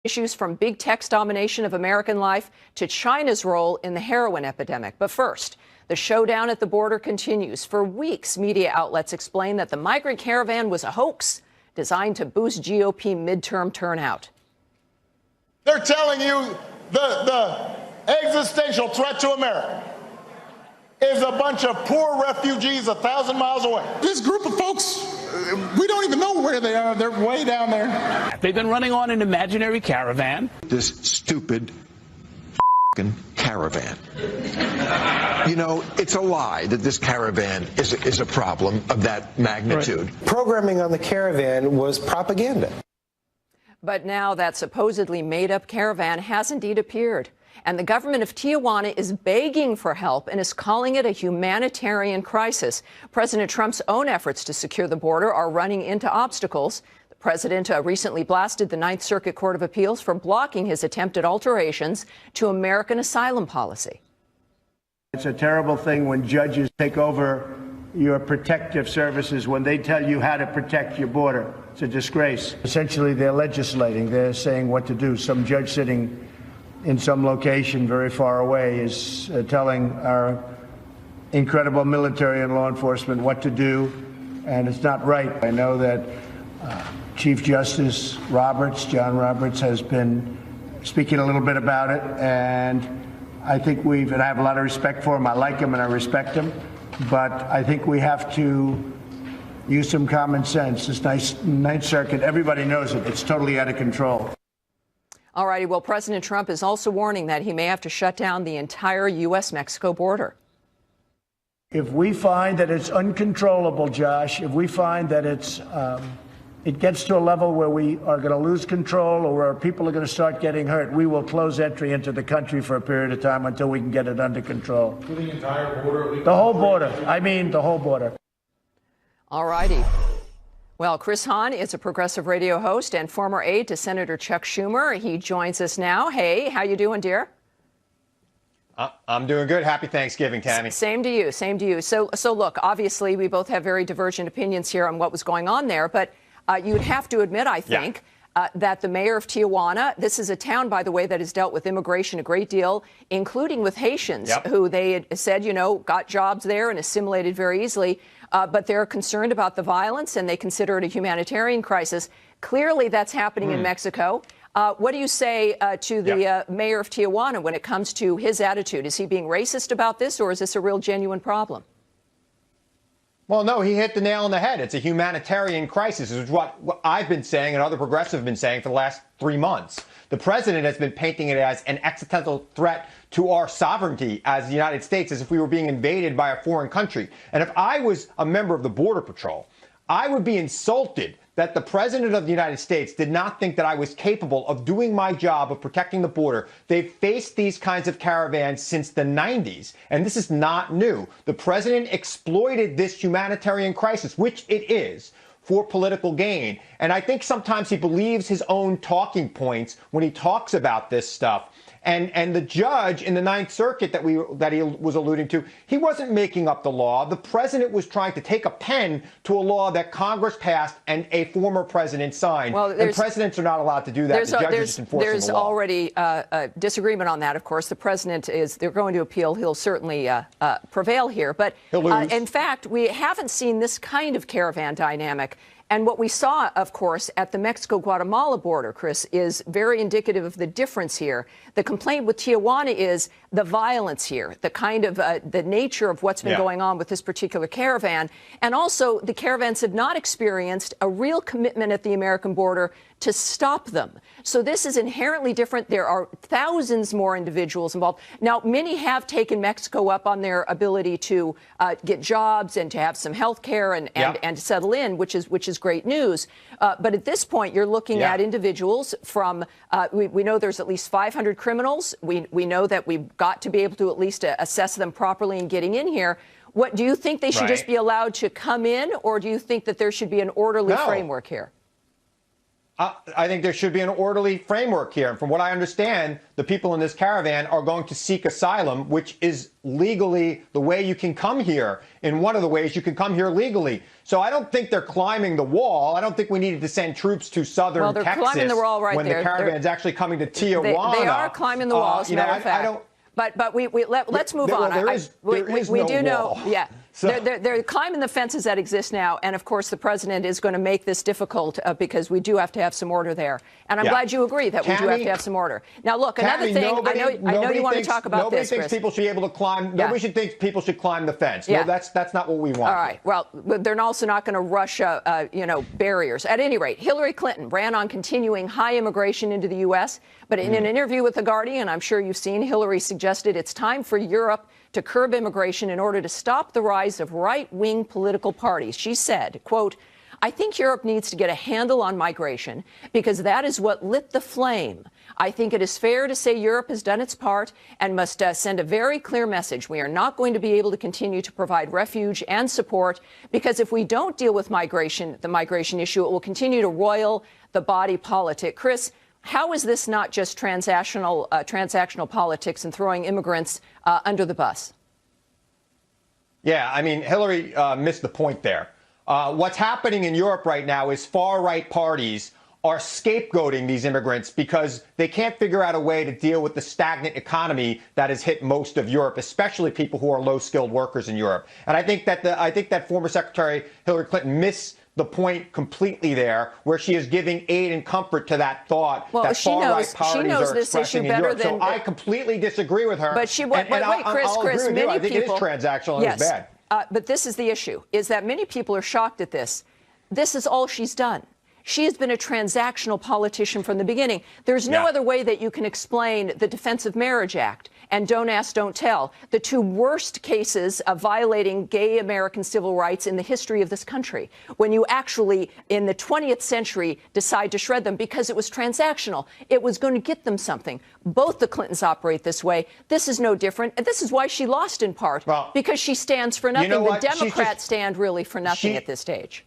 Issues from big tech's domination of American life to China's role in the heroin epidemic. But first, the showdown at the border continues. For weeks, media outlets explain that the migrant caravan was a hoax designed to boost GOP midterm turnout. They're telling you the existential threat to America is a bunch of poor refugees 1,000 miles away. This group of folks, we don't even know where they are. They're way down there. They've been running on an imaginary caravan. This stupid caravan. You know, it's a lie that this caravan is a problem of that magnitude. Right. Programming on the caravan was propaganda. But now that supposedly made-up caravan has indeed appeared. And the government of Tijuana is begging for help and is calling it a humanitarian crisis. President Trump's own efforts to secure the border are running into obstacles. The president recently blasted the Ninth Circuit Court of Appeals for blocking his attempted alterations to American asylum policy. It's a terrible thing when judges take over your protective services, when they tell you how to protect your border. It's a disgrace. Essentially, they're legislating. They're saying what to do. Some judge sitting in some location very far away is telling our incredible military and law enforcement what to do, and it's not right. I know that Chief Justice Roberts, John Roberts, has been speaking a little bit about it, and I think and I have a lot of respect for him. I like him and I respect him, but I think we have to use some common sense. This Ninth Circuit, everybody knows it. It's totally out of control. All righty. Well, President Trump is also warning that he may have to shut down the entire U.S.-Mexico border. If we find that it's uncontrollable, Josh, if we find that it gets to a level where we are going to lose control or where people are going to start getting hurt, we will close entry into the country for a period of time until we can get it under control. The entire border? The whole border. I mean, the whole border. All righty. Well, Chris Hahn is a progressive radio host and former aide to Senator Chuck Schumer. He joins us now. Hey, how you doing, dear? I'm doing good. Happy Thanksgiving, Tammy. Same to you. Same to you. So look, obviously, we both have very divergent opinions here on what was going on there. But you'd have to admit, I think, that the mayor of Tijuana, this is a town, by the way, that has dealt with immigration a great deal, including with Haitians, who they had said, got jobs there and assimilated very easily. But they're concerned about the violence, and they consider it a humanitarian crisis. Clearly, that's happening in Mexico. What do you say to the mayor of Tijuana when it comes to his attitude? Is he being racist about this, or is this a real genuine problem? Well, no, he hit the nail on the head. It's a humanitarian crisis, is what I've been saying and other progressives have been saying for the last 3 months. The president has been painting it as an existential threat to our sovereignty as the United States, as if we were being invaded by a foreign country. And if I was a member of the Border Patrol, I would be insulted that the president of the United States did not think that I was capable of doing my job of protecting the border. They've faced these kinds of caravans since the 90s, and this is not new. The president exploited this humanitarian crisis, which it is, for political gain. And I think sometimes he believes his own talking points when he talks about this stuff. And the judge in the Ninth Circuit that he was alluding to, he wasn't making up the law. The president was trying to take a pen to a law that Congress passed and a former president signed. Well, and presidents are not allowed to do that. The judge is just enforcing the law. There's already a disagreement on that, of course. The president they're going to appeal. He'll certainly prevail here. But in fact, we haven't seen this kind of caravan dynamic. And what we saw, of course, at the Mexico-Guatemala border, Chris, is very indicative of the difference here. The complaint with Tijuana is the violence here, the kind of the nature of what's been going on with this particular caravan. And also, the caravans have not experienced a real commitment at the American border to stop them. So this is inherently different. There are thousands more individuals involved. Now, many have taken Mexico up on their ability to get jobs and to have some health care and to settle in, which is great news. But at this point, you're looking at individuals from, we know there's at least 500 criminals. We know that we've got to be able to at least assess them properly in getting in here. What do you think they should just be allowed to come in, or do you think that there should be an orderly framework here? I think there should be an orderly framework here. And from what I understand, the people in this caravan are going to seek asylum, which is legally the way you can come here. In one of the ways you can come here legally. So I don't think they're climbing the wall. I don't think we needed to send troops to southern Texas climbing the wall right when there. the caravan's actually coming to Tijuana. They are climbing the wall, as a matter of fact. But let's move on. We do know, yeah. So they're climbing the fences that exist now, and of course the president is going to make this difficult because we do have to have some order there. And I'm glad you agree that we do have to have some order. Now, look, another thing. I know you want to talk about this, Chris. Nobody thinks people should be able to climb. Nobody should think people should climb the fence. No, that's not what we want. All right. Well, they're also not going to rush, barriers. At any rate, Hillary Clinton ran on continuing high immigration into the U.S., but in an interview with The Guardian, I'm sure you've seen, Hillary suggested it's time for Europe to curb immigration in order to stop the rise of right-wing political parties. She said, quote, I think Europe needs to get a handle on migration because that is what lit the flame. I think it is fair to say Europe has done its part and must send a very clear message. We are not going to be able to continue to provide refuge and support because if we don't deal with migration, the migration issue, it will continue to roil the body politic. Chris, how is this not just transactional politics and throwing immigrants under the bus? Yeah, I mean, Hillary missed the point there. What's happening in Europe right now is far-right parties are scapegoating these immigrants because they can't figure out a way to deal with the stagnant economy that has hit most of Europe, especially people who are low-skilled workers in Europe. And I think that former Secretary Hillary Clinton missed the point completely there, where she is giving aid and comfort to that thought that far-right parties are expressing in Europe. So I completely disagree with her. But Chris, many people, I think it is transactional and it's bad. But this is the issue, is that many people are shocked at this. This is all she's done. She has been a transactional politician from the beginning. There's no other way that you can explain the Defense of Marriage Act and Don't Ask, Don't Tell, the two worst cases of violating gay American civil rights in the history of this country, when you actually, in the 20th century, decide to shred them because it was transactional. It was going to get them something. Both the Clintons operate this way. This is no different. And this is why she lost in part, because she stands for nothing. The Democrats stand really for nothing at this stage.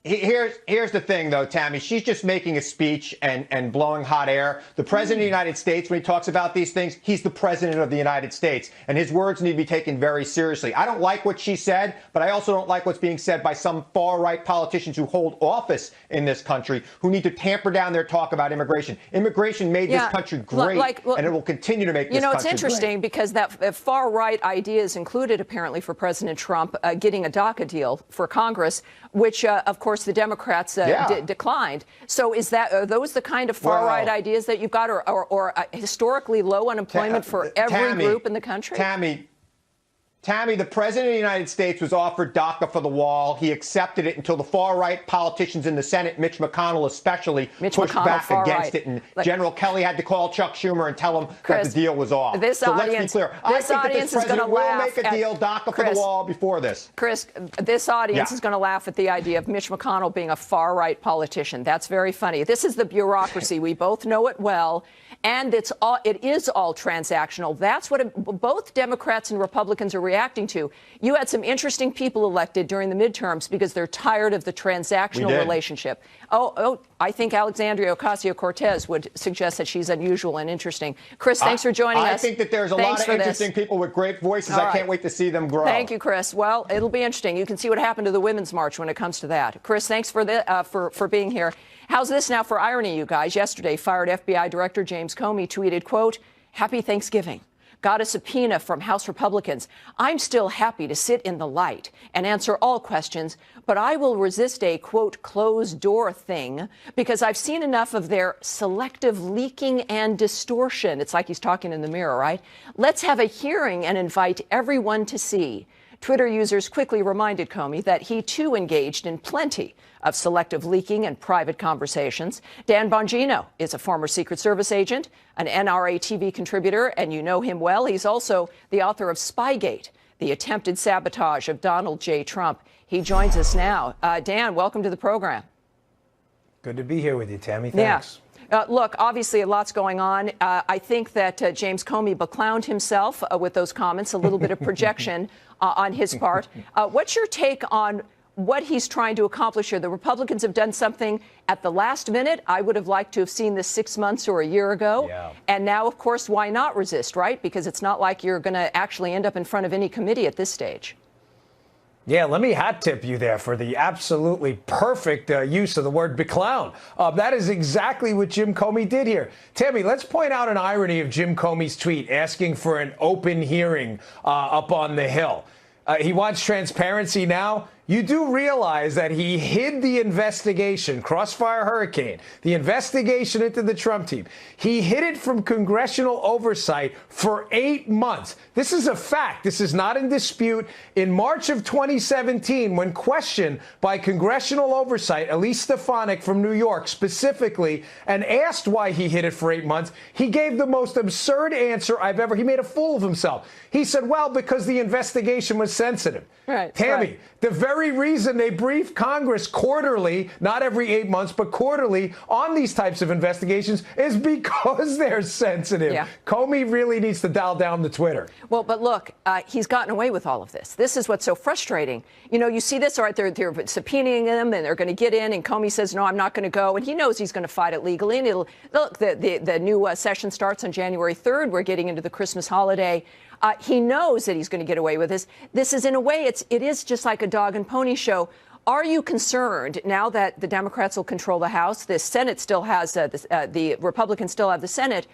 Here's the thing, though, Tammy. She's just making a speech and blowing hot air. The president of the United States, when he talks about these things, he's the president of the United States, and his words need to be taken very seriously. I don't like what she said, but I also don't like what's being said by some far-right politicians who hold office in this country who need to tamper down their talk about immigration. Immigration made this country great, and it will continue to make this country great. It's interesting because that far-right idea is included, apparently, for President Trump getting a DACA deal for Congress, which, of course, the Democrats declined. So are those the kind of far-right ideas that you've got, or historically low unemployment for every group in the country? Tammy, the president of the United States was offered DACA for the wall. He accepted it until the far-right politicians in the Senate, Mitch McConnell especially, pushed back against it. And General Kelly had to call Chuck Schumer and tell him that the deal was off. So let's be clear. I think that this president will make a deal, DACA for the wall, before this. Chris, this audience is going to laugh at the idea of Mitch McConnell being a far-right politician. That's very funny. This is the bureaucracy. We both know it well. And it is all transactional. That's what both Democrats and Republicans are reacting to. You had some interesting people elected during the midterms because they're tired of the transactional relationship. I think Alexandria Ocasio-Cortez would suggest that she's unusual and interesting. Chris, thanks for joining us. I think that there's a lot of interesting people with great voices. I can't wait to see them grow. Thank you, Chris. Well, it'll be interesting. You can see what happened to the Women's March when it comes to that. Chris, thanks for being here. How's this now for irony, you guys? Yesterday, fired FBI Director James Comey tweeted, quote, "Happy Thanksgiving. Got a subpoena from House Republicans. I'm still happy to sit in the light and answer all questions, but I will resist a, quote, closed door thing because I've seen enough of their selective leaking and distortion." It's like he's talking in the mirror, right? "Let's have a hearing and invite everyone to see." Twitter users quickly reminded Comey that he, too, engaged in plenty of selective leaking and private conversations. Dan Bongino is a former Secret Service agent, an NRA TV contributor, and you know him well. He's also the author of Spygate, the attempted sabotage of Donald J. Trump. He joins us now. Dan, welcome to the program. Good to be here with you, Tammy. Thanks. Look, obviously, a lot's going on. I think that James Comey beclowned himself with those comments, a little bit of projection on his part. What's your take on what he's trying to accomplish here. The Republicans have done something at the last minute. I would have liked to have seen this 6 months or a year ago. Yeah. And now, of course, why not resist, right? Because it's not like you're going to actually end up in front of any committee at this stage. Yeah, let me hat tip you there for the absolutely perfect use of the word beclown. That is exactly what Jim Comey did here. Tammy, let's point out an irony of Jim Comey's tweet asking for an open hearing up on the Hill. He wants transparency now. You do realize that he hid the investigation, Crossfire Hurricane, the investigation into the Trump team. He hid it from congressional oversight for 8 months. This is a fact. This is not in dispute. In March of 2017, when questioned by congressional oversight, Elise Stefanik from New York specifically, and asked why he hid it for 8 months, he gave the most absurd answer I've ever. He made a fool of himself. He said, well, because the investigation was sensitive. Right, Tammy, right. The very reason they brief Congress quarterly, not every 8 months, but quarterly on these types of investigations is because they're sensitive. Yeah. Comey really needs to dial down the Twitter. Well, but look, he's gotten away with all of this. This is what's so frustrating. You know, you see this, all right, they're subpoenaing him and they're going to get in, and Comey says, no, I'm not going to go. And he knows he's going to fight it legally. And it'll, look, the new session starts on January 3rd. We're getting into the Christmas holiday. He knows that he's going to get away with this. This is, in a way, it is just like a dog and pony show. Are you concerned now that the Democrats will control the House, the Senate still has, the Republicans still have the Senate?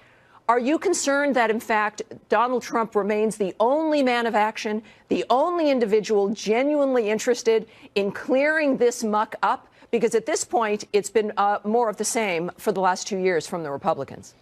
Are you concerned that, in fact, Donald Trump remains the only man of action, the only individual genuinely interested in clearing this muck up? Because at this point, it's been more of the same for the last 2 years from the Republicans.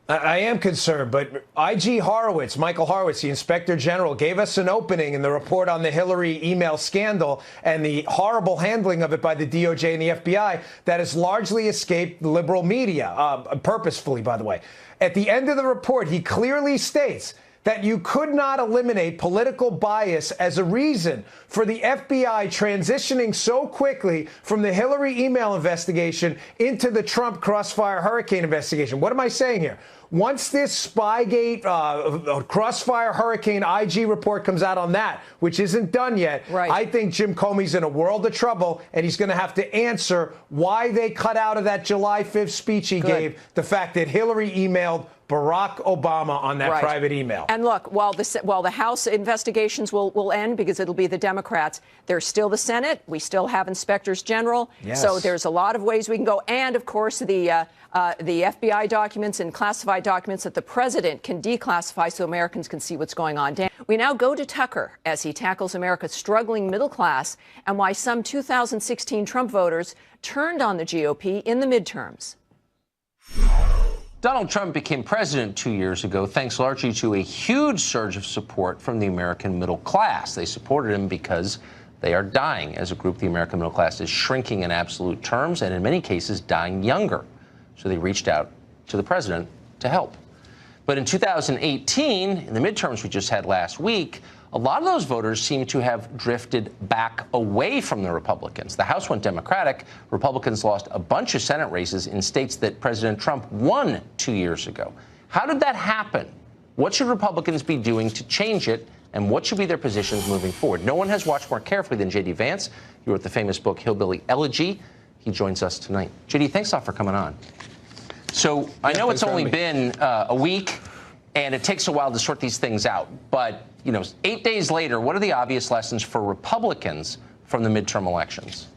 I am concerned, but IG Horowitz, Michael Horowitz, the Inspector General, gave us an opening in the report on the Hillary email scandal and the horrible handling of it by the DOJ and the FBI that has largely escaped the liberal media, purposefully, by the way. At the end of the report, he clearly states that you could not eliminate political bias as a reason for the FBI transitioning so quickly from the Hillary email investigation into the Trump Crossfire Hurricane investigation. What am I saying here? Once this Spygate Crossfire Hurricane IG report comes out on that, which isn't done yet, right, I think Jim Comey's in a world of trouble, and he's going to have to answer why they cut out of that July 5th speech he gave the fact that Hillary emailed Barack Obama on that private email. And look, while the House investigations will end because it'll be the Democrats, there's still the Senate. We still have inspectors general. Yes. So there's a lot of ways we can go. And, of course, the FBI documents and classified documents that the president can declassify so Americans can see what's going on. Dan, we now go to Tucker as he tackles America's struggling middle class and why some 2016 Trump voters turned on the GOP in the midterms. Donald Trump became president 2 years ago thanks largely to a huge surge of support from the American middle class. They supported him because they are dying. As a group, the American middle class is shrinking in absolute terms and in many cases dying younger. So they reached out to the president to help. But in 2018, in the midterms we just had last week, a lot of those voters seem to have drifted back away from the Republicans. The House went Democratic. Republicans lost a bunch of Senate races in states that President Trump won 2 years ago. How did that happen? What should Republicans be doing to change it? And what should be their positions moving forward? No one has watched more carefully than J.D. Vance. He wrote the famous book Hillbilly Elegy. He joins us tonight. J.D., thanks a lot for coming on. So I know it's only been a week, and it takes a while to sort these things out. But, you know, 8 days later, what are the obvious lessons for Republicans from the midterm elections?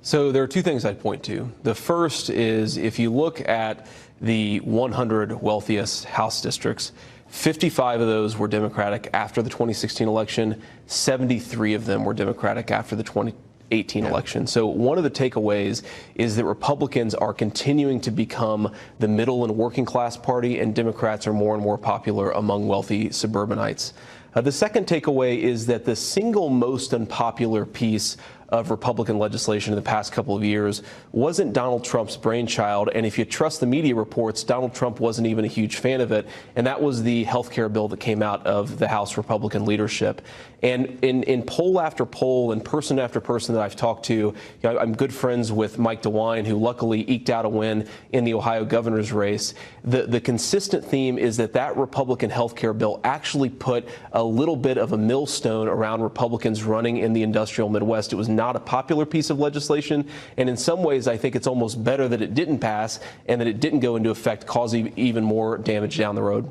So there are two things I'd point to. The first is if you look at the 100 wealthiest House districts, 55 of those were Democratic after the 2016 election. 73 of them were Democratic after the 2018 election. So one of the takeaways is that Republicans are continuing to become the middle and working class party, and Democrats are more and more popular among wealthy suburbanites. The second takeaway is that the single most unpopular piece of Republican legislation in the past couple of years wasn't Donald Trump's brainchild. And if you trust the media reports, Donald Trump wasn't even a huge fan of it. And that was the health care bill that came out of the House Republican leadership. And in poll after poll and person after person that I've talked to, you know, I'm good friends with Mike DeWine, who luckily eked out a win in the Ohio governor's race. The consistent theme is that Republican health care bill actually put a a little bit of a millstone around Republicans running in the industrial Midwest. It was not a popular piece of legislation, and in some ways I think it's almost better that it didn't pass and that it didn't go into effect, causing even more damage down the road.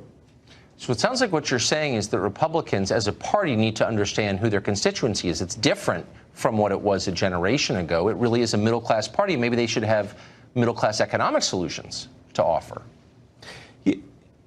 So it sounds like what you're saying is that Republicans as a party need to understand who their constituency is. It's different from what it was a generation ago. It really is a middle-class party. Maybe they should have middle-class economic solutions to offer.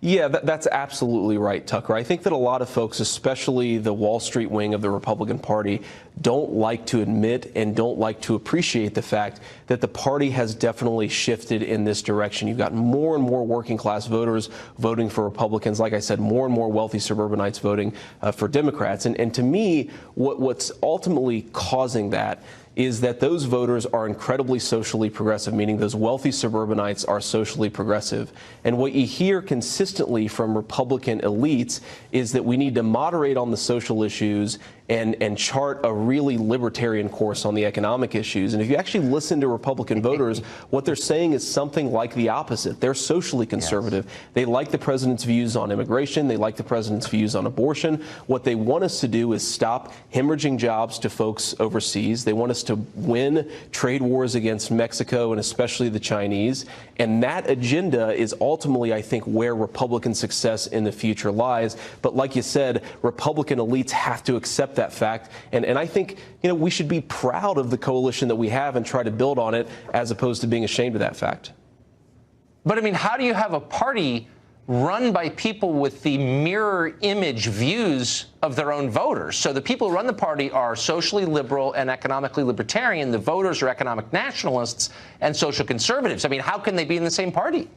Yeah, that's absolutely right, Tucker. I think that a lot of folks, especially the Wall Street wing of the Republican Party, don't like to admit and don't like to appreciate the fact that the party has definitely shifted in this direction. You've got more and more working class voters voting for Republicans. Like I said, more and more wealthy suburbanites voting for Democrats. And to me, what's ultimately causing that is that those voters are incredibly socially progressive, meaning those wealthy suburbanites are socially progressive. And what you hear consistently from Republican elites is that we need to moderate on the social issues and chart a really libertarian course on the economic issues. And if you actually listen to Republican voters, what they're saying is something like the opposite. They're socially conservative. Yes. They like the president's views on immigration. They like the president's views on abortion. What they want us to do is stop hemorrhaging jobs to folks overseas. They want us to win trade wars against Mexico and especially the Chinese. And that agenda is ultimately, I think, where Republican success in the future lies. But like you said, Republican elites have to accept that fact. And I think, we should be proud of the coalition that we have and try to build on it as opposed to being ashamed of that fact. But I mean, how do you have a party run by people with the mirror image views of their own voters? So the people who run the party are socially liberal and economically libertarian. The voters are economic nationalists and social conservatives. I mean, how can they be in the same party?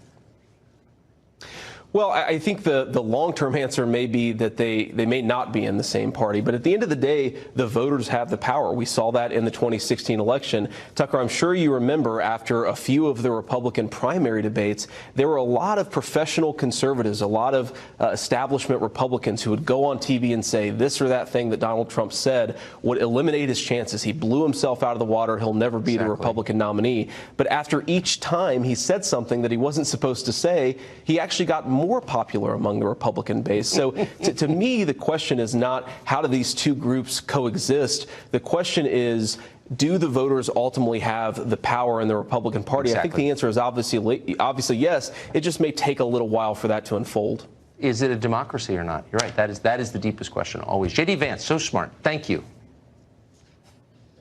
Well, I think the long-term answer may be that they may not be in the same party. But at the end of the day, the voters have the power. We saw that in the 2016 election. Tucker, I'm sure you remember after a few of the Republican primary debates, there were a lot of professional conservatives, a lot of establishment Republicans who would go on TV and say this or that thing that Donald Trump said would eliminate his chances. He blew himself out of the water. He'll never be the Republican nominee. But after each time he said something that he wasn't supposed to say, he actually got more popular among the Republican base. So to me, the question is not how do these two groups coexist? The question is, do the voters ultimately have the power in the Republican Party? Exactly. I think the answer is obviously yes. It just may take a little while for that to unfold. Is it a democracy or not? You're right. That is the deepest question always. J.D. Vance, so smart. Thank you.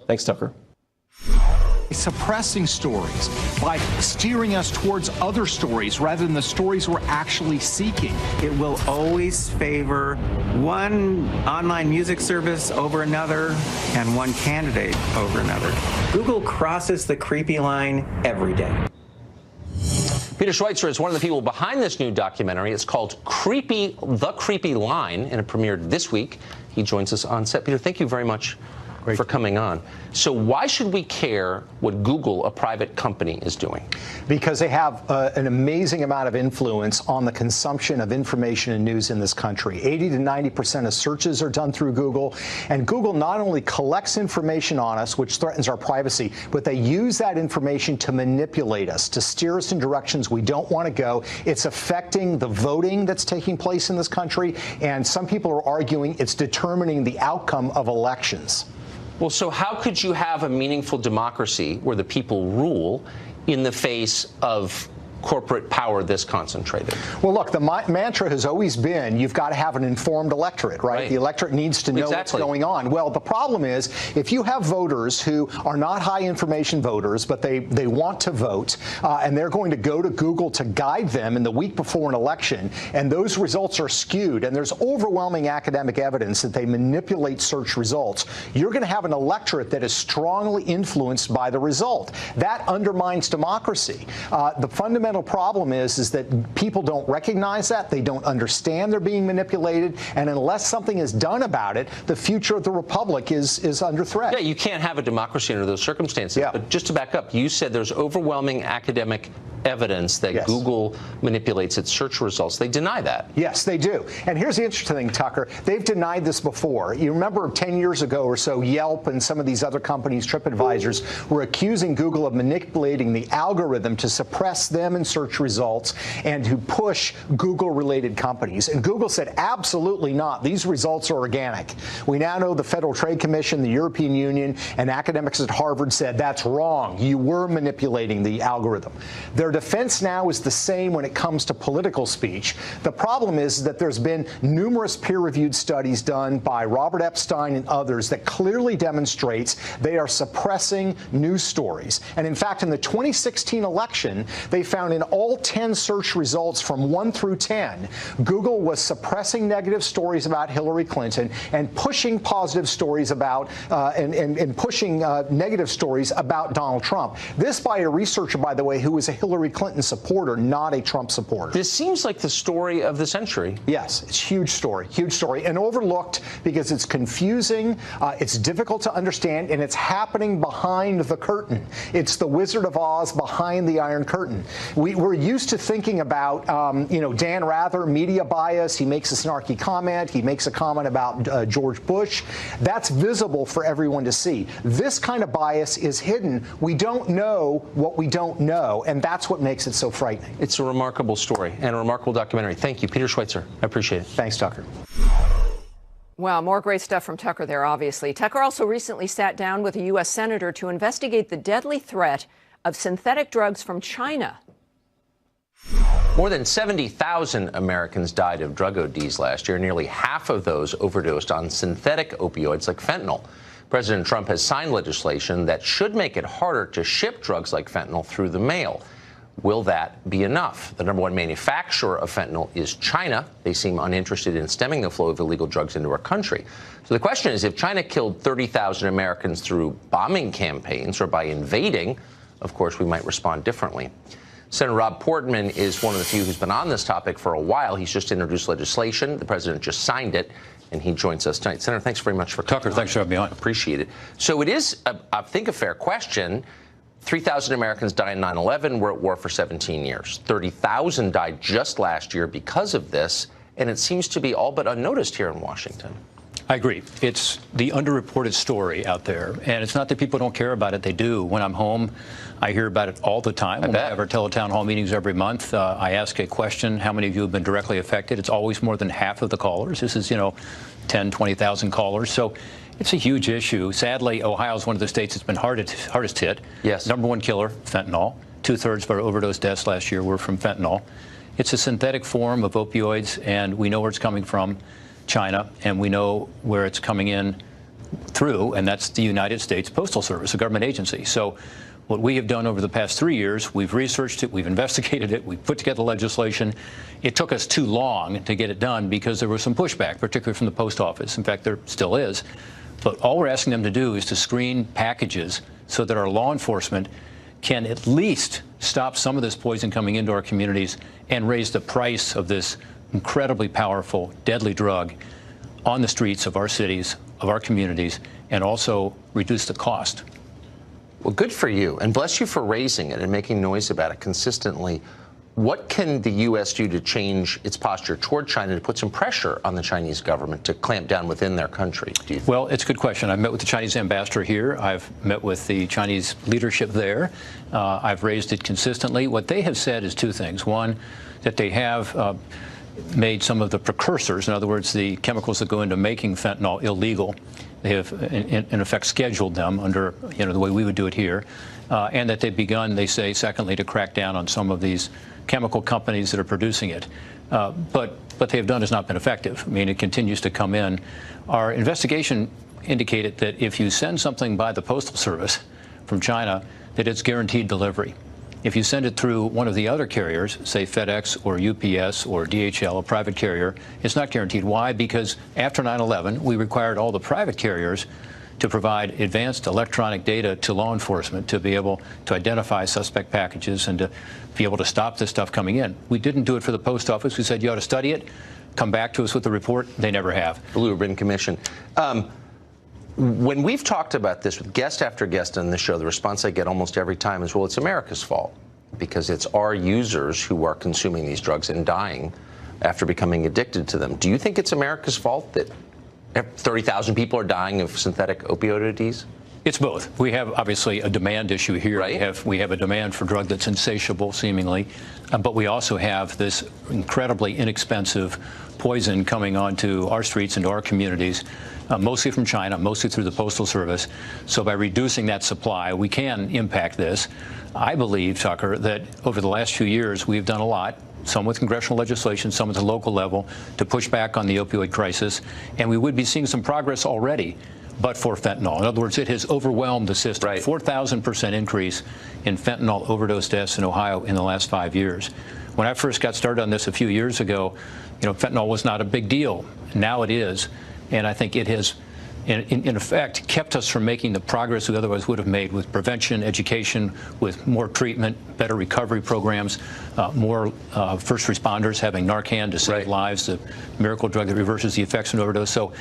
Thanks, Tucker. Suppressing stories by steering us towards other stories rather than the stories we're actually seeking. It will always favor one online music service over another and one candidate over another. Google crosses the creepy line every day. Peter Schweitzer is one of the people behind this new documentary. It's called The Creepy Line, and it premiered this week. He joins us on set. Peter, thank you very much for coming on. So why should we care what Google, a private company, is doing? Because they have an amazing amount of influence on the consumption of information and news in this country. 80 to 90% of searches are done through Google. And Google not only collects information on us, which threatens our privacy, but they use that information to manipulate us, to steer us in directions we don't want to go. It's affecting the voting that's taking place in this country. And some people are arguing it's determining the outcome of elections. Well, so how could you have a meaningful democracy where the people rule in the face of corporate power this concentrated? Well, look, the mantra has always been you've got to have an informed electorate, right? The electorate needs to know what's going on. Well, the problem is if you have voters who are not high information voters, but they want to vote, and they're going to go to Google to guide them in the week before an election, and those results are skewed, and there's overwhelming academic evidence that they manipulate search results, you're going to have an electorate that is strongly influenced by the result. That undermines democracy. The fundamental problem is that people don't recognize that. They don't understand they're being manipulated. And unless something is done about it, the future of the republic is under threat. Yeah, you can't have a democracy under those circumstances. Yeah. But just to back up, you said there's overwhelming academic evidence that Google manipulates its search results. They deny that. Yes, they do. And here's the interesting thing, Tucker. They've denied this before. You remember 10 years ago or so, Yelp and some of these other companies, TripAdvisors, were accusing Google of manipulating the algorithm to suppress them in search results and to push Google-related companies. And Google said, absolutely not. These results are organic. We now know the Federal Trade Commission, the European Union, and academics at Harvard said that's wrong. You were manipulating the algorithm. Their defense now is the same when it comes to political speech. The problem is that there's been numerous peer-reviewed studies done by Robert Epstein and others that clearly demonstrates they are suppressing news stories. And in fact, in the 2016 election, they found in all 10 search results from 1 through 10, Google was suppressing negative stories about Hillary Clinton and pushing positive stories about and pushing negative stories about Donald Trump. This by a researcher, by the way, who was a Hillary Clinton supporter, not a Trump supporter. This seems like the story of the century. Yes, it's a huge story, and overlooked because it's confusing, it's difficult to understand, and it's happening behind the curtain. It's the Wizard of Oz behind the Iron Curtain. We're used to thinking about, Dan Rather, media bias. He makes a snarky comment. He makes a comment about George Bush. That's visible for everyone to see. This kind of bias is hidden. We don't know what we don't know, and that's what makes it so frightening. It's a remarkable story and a remarkable documentary. Thank you, Peter Schweitzer. I appreciate it. Thanks, Tucker. Wow, more great stuff from Tucker there, obviously. Tucker also recently sat down with a U.S. senator to investigate the deadly threat of synthetic drugs from China. More than 70,000 Americans died of drug ODs last year. Nearly half of those overdosed on synthetic opioids like fentanyl. President Trump has signed legislation that should make it harder to ship drugs like fentanyl through the mail. Will that be enough? The #1 manufacturer of fentanyl is China. They seem uninterested in stemming the flow of illegal drugs into our country. So the question is, if China killed 30,000 Americans through bombing campaigns or by invading, of course, we might respond differently. Senator Rob Portman is one of the few who's been on this topic for a while. He's just introduced legislation. The president just signed it, and he joins us tonight. Senator, thanks very much for coming. Tucker, thanks for having me on. Appreciate it. So it is, I think, a fair question. 3,000 Americans died in 9/11. We're at war for 17 years. 30,000 died just last year because of this, and it seems to be all but unnoticed here in Washington. I agree. It's the underreported story out there, and it's not that people don't care about it. They do. When I'm home, I hear about it all the time. We have our teletown hall meetings every month. I ask a question, how many of you have been directly affected? It's always more than half of the callers. This is, 10, 20,000 callers. So it's a huge issue. Sadly, Ohio is one of the states that's been hardest hit. Yes. #1 killer, fentanyl. 2/3 of our overdose deaths last year were from fentanyl. It's a synthetic form of opioids, and we know where it's coming from, China, and we know where it's coming in through, and that's the United States Postal Service, a government agency. So what we have done over the past 3 years, we've researched it, we've investigated it, we've put together legislation. It took us too long to get it done because there was some pushback, particularly from the post office. In fact, there still is. But all we're asking them to do is to screen packages so that our law enforcement can at least stop some of this poison coming into our communities and raise the price of this incredibly powerful, deadly drug on the streets of our cities, of our communities, and also reduce the cost. Well, good for you, and bless you for raising it and making noise about it consistently. What can the U.S. do to change its posture toward China to put some pressure on the Chinese government to clamp down within their country, do you think? Well, it's a good question. I've met with the Chinese ambassador here. I've met with the Chinese leadership there. I've raised it consistently. What they have said is two things. One, that they have made some of the precursors, in other words, the chemicals that go into making fentanyl, illegal. They have, in effect, scheduled them under, the way we would do it here, and that they've begun, they say, secondly, to crack down on some of these chemical companies that are producing it. But what they have done has not been effective. I mean, it continues to come in. Our investigation indicated that if you send something by the Postal Service from China, that it's guaranteed delivery. If you send it through one of the other carriers, say FedEx or UPS or DHL, a private carrier, it's not guaranteed. Why? Because after 9/11, we required all the private carriers to provide advanced electronic data to law enforcement to be able to identify suspect packages and to be able to stop this stuff coming in. We didn't do it for the post office. We said, you ought to study it, come back to us with the report. They never have. Blue Ribbon Commission. When we've talked about this with guest after guest on the show, the response I get almost every time is, well, it's America's fault. because it's our users who are consuming these drugs and dying after becoming addicted to them. Do you think it's America's fault that 30,000 people are dying of synthetic opioids? It's both. We have obviously a demand issue here. Right. We have a demand for drug that's insatiable, seemingly, but we also have this incredibly inexpensive poison coming onto our streets, into our communities, mostly from China, mostly through the Postal Service. So by reducing that supply, we can impact this. I believe, Tucker, that over the last few years, we've done a lot, some with congressional legislation, some at the local level, to push back on the opioid crisis. And we would be seeing some progress already, but for fentanyl. In other words, it has overwhelmed the system. Right. 4,000% increase in fentanyl overdose deaths in Ohio in the last 5 years. When I first got started on this a few years ago, fentanyl was not a big deal. Now it is. And I think it has, in effect, kept us from making the progress we otherwise would have made with prevention, education, with more treatment, better recovery programs, more first responders having Narcan to save lives, the miracle drug that reverses the effects of an overdose. So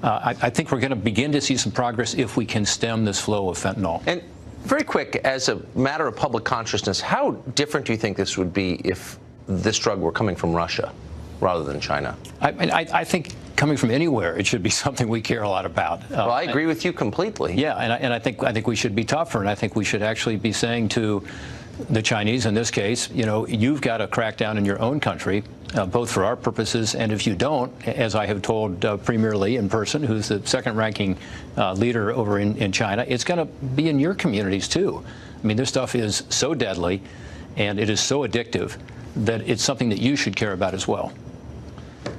I think we're going to begin to see some progress if we can stem this flow of fentanyl. And very quick, as a matter of public consciousness, how different do you think this would be if this drug were coming from Russia rather than China? I think coming from anywhere, it should be something we care a lot about. Well, I agree with you completely. Yeah, and I think we should be tougher, and I think we should actually be saying to the Chinese, in this case, you've got to crack down in your own country, both for our purposes, and if you don't, as I have told Premier Li in person, who's the second-ranking leader over in China, it's going to be in your communities too. I mean, this stuff is so deadly, and it is so addictive that it's something that you should care about as well.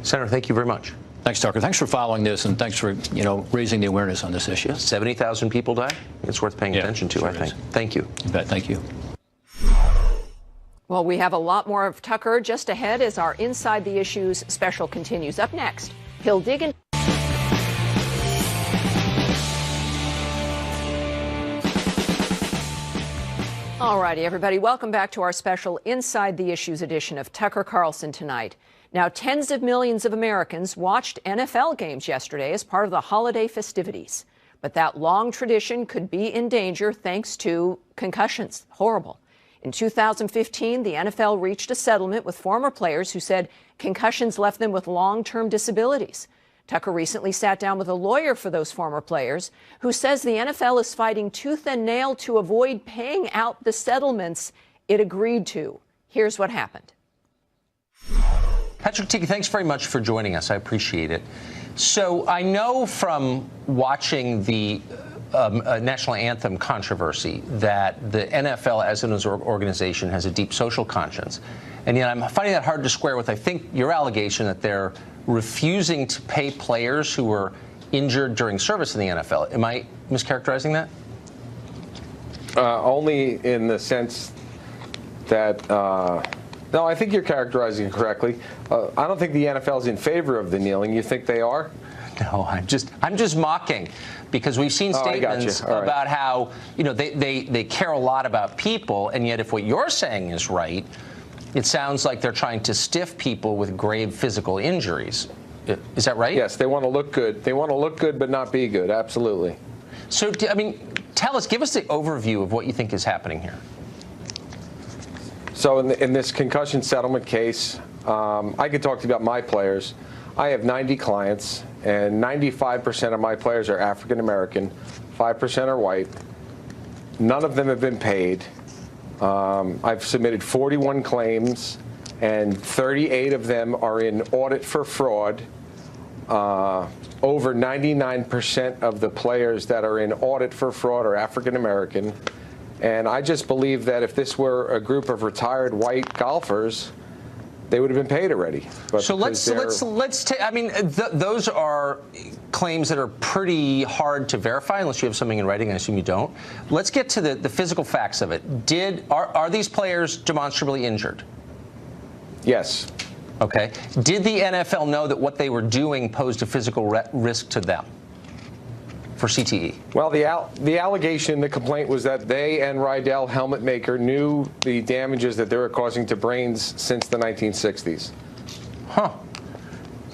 Senator, thank you very much. Thanks, Tucker. Thanks for following this, and thanks for raising the awareness on this issue. Yeah, 70,000 people die. It's worth paying attention to, I think. Thank you. You bet. Thank you. Well, we have a lot more of Tucker just ahead as our Inside the Issues special continues. Up next, he'll dig in. All righty, everybody. Welcome back to our special Inside the Issues edition of Tucker Carlson tonight. Now, tens of millions of Americans watched NFL games yesterday as part of the holiday festivities. But that long tradition could be in danger thanks to concussions. Horrible. In 2015, the NFL reached a settlement with former players who said concussions left them with long-term disabilities. Tucker recently sat down with a lawyer for those former players who says the NFL is fighting tooth and nail to avoid paying out the settlements it agreed to. Here's what happened. Patrick Tiki, thanks very much for joining us. I appreciate it. So I know from watching the national anthem controversy that the NFL as an organization has a deep social conscience. And yet I'm finding that hard to square with, I think, your allegation that they're refusing to pay players who were injured during service in the NFL. Am I mischaracterizing that? Only in the sense that, no, I think you're characterizing it correctly. I don't think the NFL is in favor of the kneeling. You think they are? No, I'm just mocking, because we've seen statements about how, they care a lot about people, and yet if what you're saying is right, it sounds like they're trying to stiff people with grave physical injuries. Is that right? Yes, they want to look good. They want to look good but not be good. Absolutely. So, tell us, give us the overview of what you think is happening here. So in this concussion settlement case, I could talk to you about my players. I have 90 clients, and 95% of my players are African American, 5% are white. None of them have been paid. I've submitted 41 claims, and 38 of them are in audit for fraud. Over 99% of the players that are in audit for fraud are African American. And I just believe that if this were a group of retired white golfers, they would have been paid already. But so let's take. Those are claims that are pretty hard to verify unless you have something in writing. I assume you don't. Let's get to the physical facts of it. Are these players demonstrably injured? Yes. Okay. Did the NFL know that what they were doing posed a physical risk to them for CTE? Well, the allegation, the complaint was that they and Rydell, helmet maker, knew the damages that they were causing to brains since the 1960s. Huh.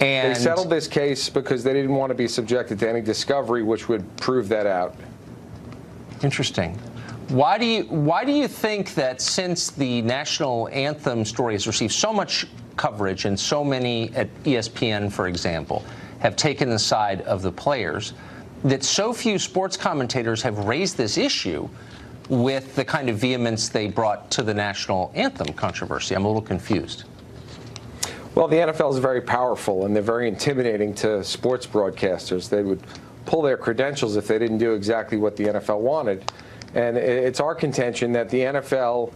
And they settled this case because they didn't want to be subjected to any discovery which would prove that out. Interesting. Why do you think that since the national anthem story has received so much coverage and so many at ESPN, for example, have taken the side of the players, that so few sports commentators have raised this issue with the kind of vehemence they brought to the national anthem controversy? I'm a little confused. Well, the NFL is very powerful, and they're very intimidating to sports broadcasters. They would pull their credentials if they didn't do exactly what the NFL wanted. And it's our contention that the NFL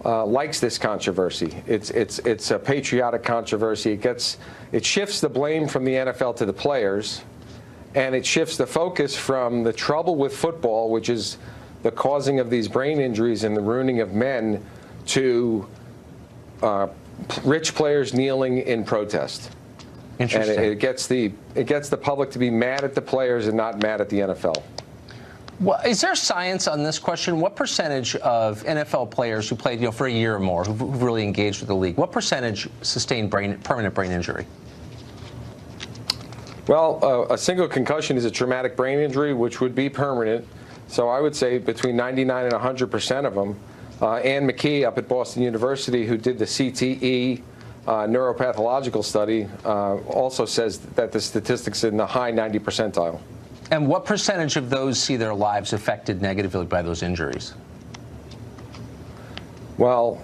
likes this controversy. It's a patriotic controversy. It shifts the blame from the NFL to the players, and it shifts the focus from the trouble with football, which is the causing of these brain injuries and the ruining of men, to rich players kneeling in protest. Interesting. And it gets the public to be mad at the players and not mad at the NFL. Well, is there science on this question? What percentage of NFL players who played, for a year or more, who've really engaged with the league, what percentage sustained permanent brain injury? Well, a single concussion is a traumatic brain injury, which would be permanent. So I would say between 99 and 100% of them. Ann McKee up at Boston University, who did the CTE neuropathological study, also says that the statistics in the high 90 percentile. And what percentage of those see their lives affected negatively by those injuries? Well,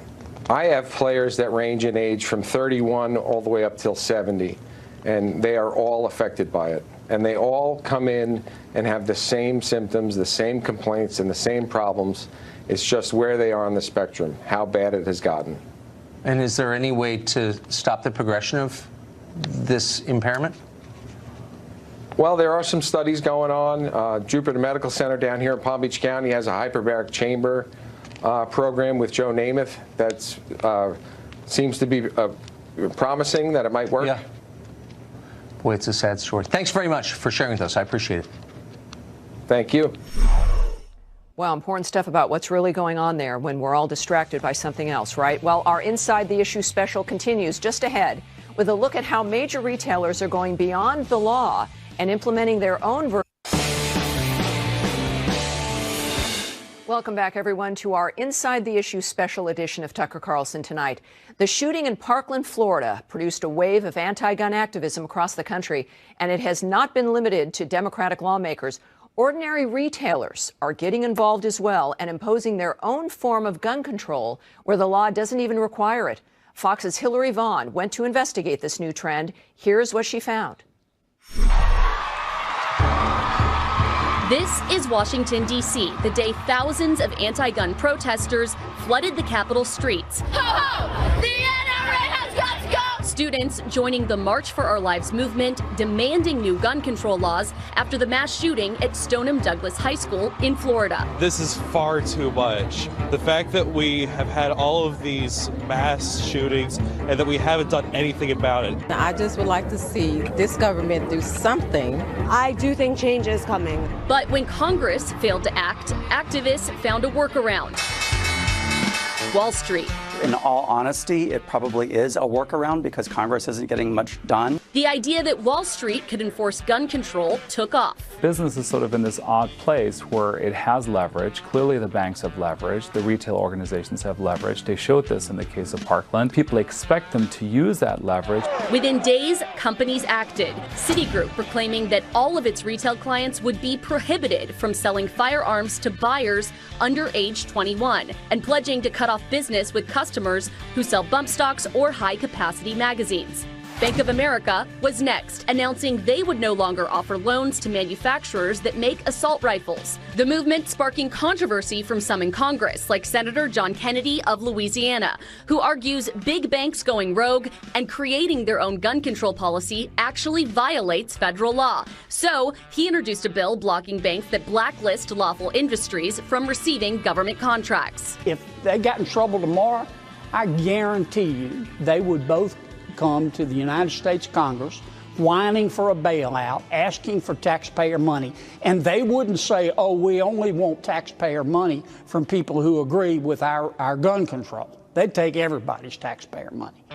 I have players that range in age from 31 all the way up till 70, and they are all affected by it. And they all come in and have the same symptoms, the same complaints, and the same problems. It's just where they are on the spectrum, how bad it has gotten. And is there any way to stop the progression of this impairment? Well, there are some studies going on. Jupiter Medical Center down here in Palm Beach County has a hyperbaric chamber program with Joe Namath that seems to be promising that it might work. Yeah. Boy, it's a sad story. Thanks very much for sharing with us. I appreciate it. Thank you. Well, important stuff about what's really going on there when we're all distracted by something else, right? Well, our Inside the Issue special continues just ahead with a look at how major retailers are going beyond the law and implementing their own version. Welcome back, everyone, to our Inside the Issue special edition of Tucker Carlson Tonight. The shooting in Parkland, Florida, produced a wave of anti-gun activism across the country, and it has not been limited to Democratic lawmakers. Ordinary retailers are getting involved as well and imposing their own form of gun control where the law doesn't even require it. Fox's Hillary Vaughn went to investigate this new trend. Here's what she found. This is Washington, D.C., the day thousands of anti-gun protesters flooded the Capitol streets. Ho, ho! The NRA has got to go! Students joining the March for Our Lives movement, demanding new gun control laws after the mass shooting at Stoneham Douglas High School in Florida. This is far too much. The fact that we have had all of these mass shootings and that we haven't done anything about it. I just would like to see this government do something. I do think change is coming. But when Congress failed to act, activists found a workaround. Wall Street. In all honesty, it probably is a workaround because Congress isn't getting much done. The idea that Wall Street could enforce gun control took off. Business is sort of in this odd place where it has leverage. Clearly the banks have leverage. The retail organizations have leverage. They showed this in the case of Parkland. People expect them to use that leverage. Within days, companies acted. Citigroup proclaiming that all of its retail clients would be prohibited from selling firearms to buyers under age 21 and pledging to cut off business with customers who sell bump stocks or high-capacity magazines. Bank of America was next, announcing they would no longer offer loans to manufacturers that make assault rifles. The movement sparking controversy from some in Congress, like Senator John Kennedy of Louisiana, who argues big banks going rogue and creating their own gun control policy actually violates federal law. So he introduced a bill blocking banks that blacklist lawful industries from receiving government contracts. If they got in trouble tomorrow, I guarantee you they would both come to the United States Congress whining for a bailout, asking for taxpayer money. And they wouldn't say, oh, we only want taxpayer money from people who agree with our gun control. They'd take everybody's taxpayer money.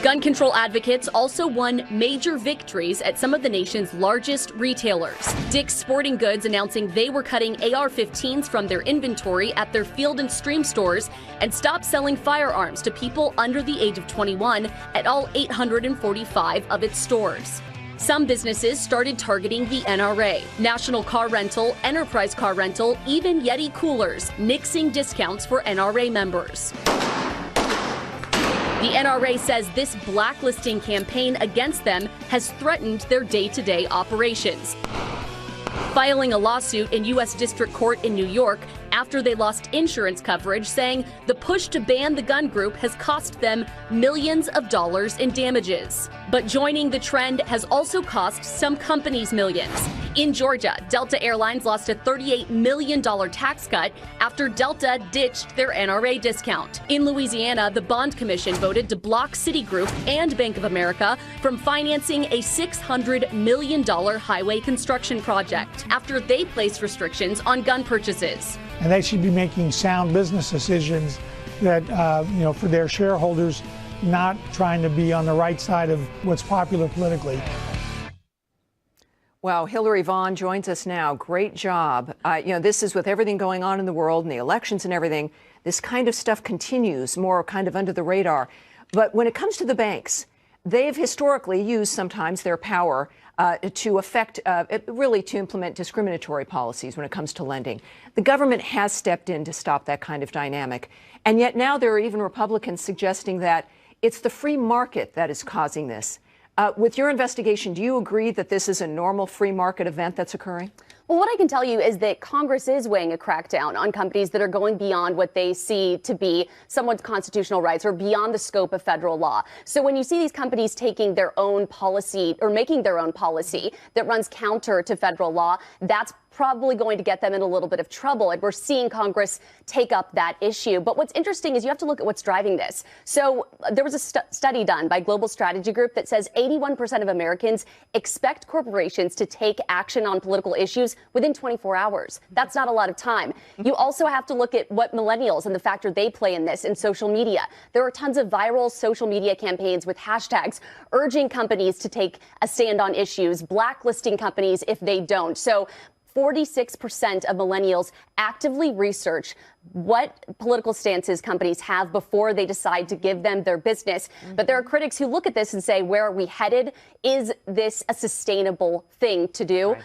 Gun control advocates also won major victories at some of the nation's largest retailers. Dick's Sporting Goods announcing they were cutting AR-15s from their inventory at their Field & Stream stores and stopped selling firearms to people under the age of 21 at all 845 of its stores. Some businesses started targeting the NRA, National Car Rental, Enterprise Car Rental, even Yeti Coolers, nixing discounts for NRA members. The NRA says this blacklisting campaign against them has threatened their day-to-day operations, filing a lawsuit in U.S. District Court in New York after they lost insurance coverage, saying the push to ban the gun group has cost them millions of dollars in damages. But joining the trend has also cost some companies millions. In Georgia, Delta Airlines lost a $38 million tax cut after Delta ditched their NRA discount. In Louisiana, the Bond Commission voted to block Citigroup and Bank of America from financing a $600 million highway construction project after they placed restrictions on gun purchases. And they should be making sound business decisions that, for their shareholders, not trying to be on the right side of what's popular politically. Wow, Hillary Vaughn joins us now. Great job. This is with everything going on in the world and the elections and everything. This kind of stuff continues more kind of under the radar. But when it comes to the banks, they've historically used sometimes their power to affect, really to implement discriminatory policies when it comes to lending. The government has stepped in to stop that kind of dynamic. And yet now there are even Republicans suggesting that it's the free market that is causing this. With your investigation, do you agree that this is a normal free market event that's occurring? Well, what I can tell you is that Congress is weighing a crackdown on companies that are going beyond what they see to be someone's constitutional rights or beyond the scope of federal law. So when you see these companies taking their own policy or making their own policy that runs counter to federal law, that's probably going to get them in a little bit of trouble. And we're seeing Congress take up that issue. But what's interesting is you have to look at what's driving this. So there was a study done by Global Strategy Group that says 81% of Americans expect corporations to take action on political issues within 24 hours. That's not a lot of time. You also have to look at what millennials and the factor they play in this in social media. There are tons of viral social media campaigns with hashtags urging companies to take a stand on issues, blacklisting companies if they don't. So 46% of millennials actively research what political stances companies have before they decide to give them their business. But there are critics who look at this and say, where are we headed? Is this a sustainable thing to do? Right.